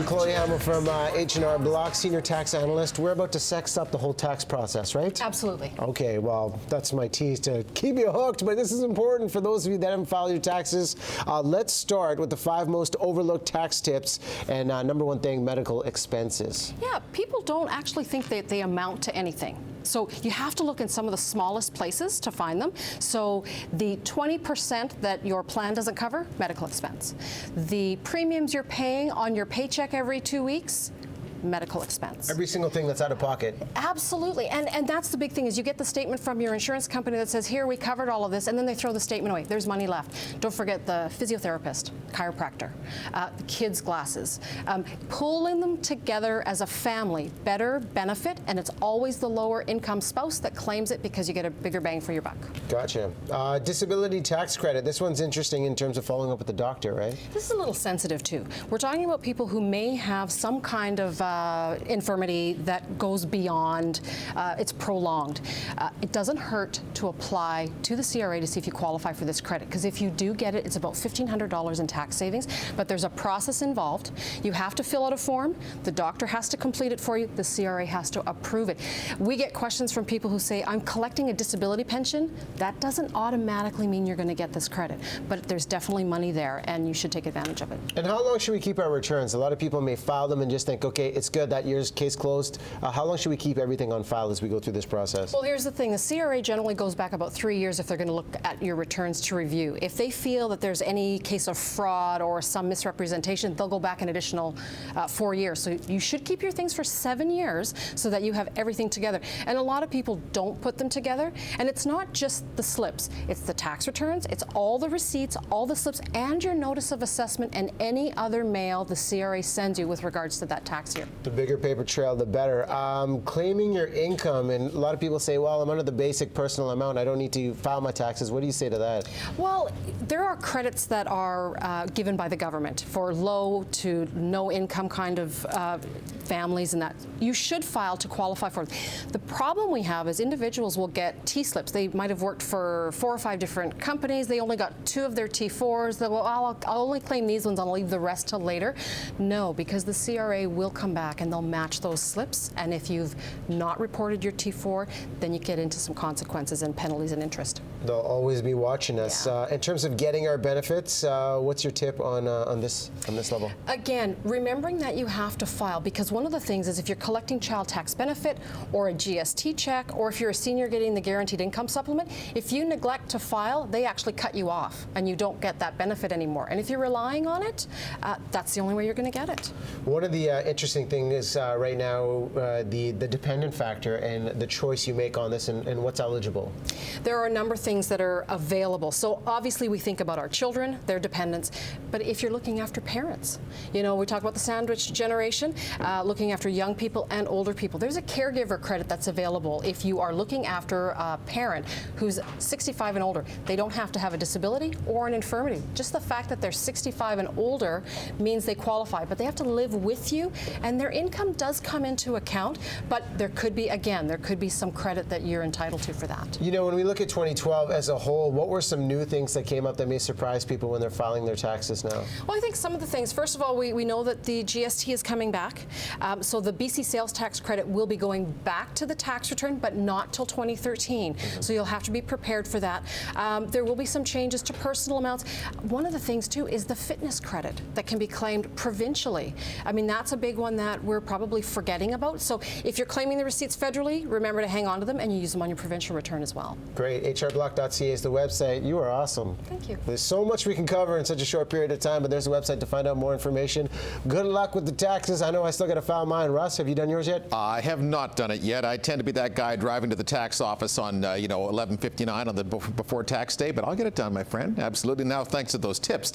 Cleo Hamel from H&R Block, Senior Tax Analyst. We're about to sex up the whole tax process, right? Absolutely. Okay, well, that's my tease to keep you hooked, but this is important for those of you that haven't filed your taxes. Let's start with the 5 most overlooked tax tips, and number one thing, medical expenses. Yeah, people don't actually think that they amount to anything. So you have to look in some of the smallest places to find them. So the 20% that your plan doesn't cover, medical expense. The premiums you're paying on your paycheck every 2 weeks, medical expense. Every single thing that's out of pocket. Absolutely, and that's the big thing is you get the statement from your insurance company that says, here, we covered all of this, and then they throw the statement away. There's money left. Don't forget the physiotherapist, chiropractor, the kids' glasses. Pulling them together as a family, better benefit, and it's always the lower income spouse that claims it because you get a bigger bang for your buck. Gotcha. Disability tax credit. This one's interesting in terms of following up with the doctor, right? This is a little sensitive too. We're talking about people who may have some kind of infirmity that goes beyond, it's prolonged. It doesn't hurt to apply to the CRA to see if you qualify for this credit, because if you do get it, it's about $1,500 in tax savings, but there's a process involved. You have to fill out a form, the doctor has to complete it for you, the CRA has to approve it. We get questions from people who say, I'm collecting a disability pension. That doesn't automatically mean you're going to get this credit, but there's definitely money there, and you should take advantage of it. And how long should we keep our returns? A lot of people may file them and just think, okay, it's good, that year's case closed. How long should we keep everything on file as we go through this process? Well, here's the thing. The CRA generally goes back about 3 years if they're going to look at your returns to review. If they feel that there's any case of fraud or some misrepresentation, they'll go back an additional 4 years. So you should keep your things for 7 years so that you have everything together. And a lot of people don't put them together. And it's not just the slips. It's the tax returns, it's all the receipts, all the slips, and your notice of assessment and any other mail the CRA sends you with regards to that tax year. The bigger paper trail, the better. Claiming your income, and a lot of people say, well, I'm under the basic personal amount, I don't need to file my taxes. What do you say to that? Well, there are credits that are given by the government for low to no income kind of families, and that you should file to qualify for it. The problem we have is individuals will get T-slips. They might have worked for 4 or 5 different companies. They only got 2 of their T4s. They, well, I'll only claim these ones. I'll leave the rest till later. No, because the CRA will come back and they'll match those slips. And if you've not reported your T4, then you get into some consequences and penalties and interest. They'll always be watching us. Yeah. In terms of getting our benefits, what's your tip on this level? Again, remembering that you have to file, because one of the things is if you're collecting child tax benefit or a GST check, or if you're a senior getting the guaranteed income supplement, if you neglect to file, they actually cut you off and you don't get that benefit anymore. And if you're relying on it, that's the only way you're going to get it. One of the interesting things is right now the dependent factor and the choice you make on this and what's eligible. There are a number of things that are available. So obviously we think about our children, their dependents, but if you're looking after parents, you know, we talk about the sandwich generation, looking after young people and older people. There's a caregiver credit that's available if you are looking after a parent who's 65 and older. They don't have to have a disability or an infirmity. Just the fact that they're 65 and older means they qualify, but they have to live with you, and their income does come into account, but there could be, again, there could be some credit that you're entitled to for that. You know, when we look at 2012 as a whole, what were some new things that came up that may surprise people when they're filing their taxes now? Well, I think some of the things, first of all, we know that the GST is coming back, so the BC sales tax credit will be going back to the tax return, but not till 2013. So you'll have to be prepared for that. There will be some changes to personal amounts. One of the things too is the fitness credit that can be claimed provincially. I mean, that's a big one that we're probably forgetting about. So if you're claiming the receipts federally, remember to hang on to them and you use them on your provincial return as well. Great. HRBlock.ca is the website. You are awesome. Thank you. There's so much we can cover in such a short period of time, but there's a website to find out more information. Good luck with the taxes. I know I still got to file mine. Russ, have you done yours yet? I have not done it yet. I tend to be that guy driving to the tax office on 11:59 on the before tax day, but I'll get it done, my friend. Absolutely. Now, thanks to those tips.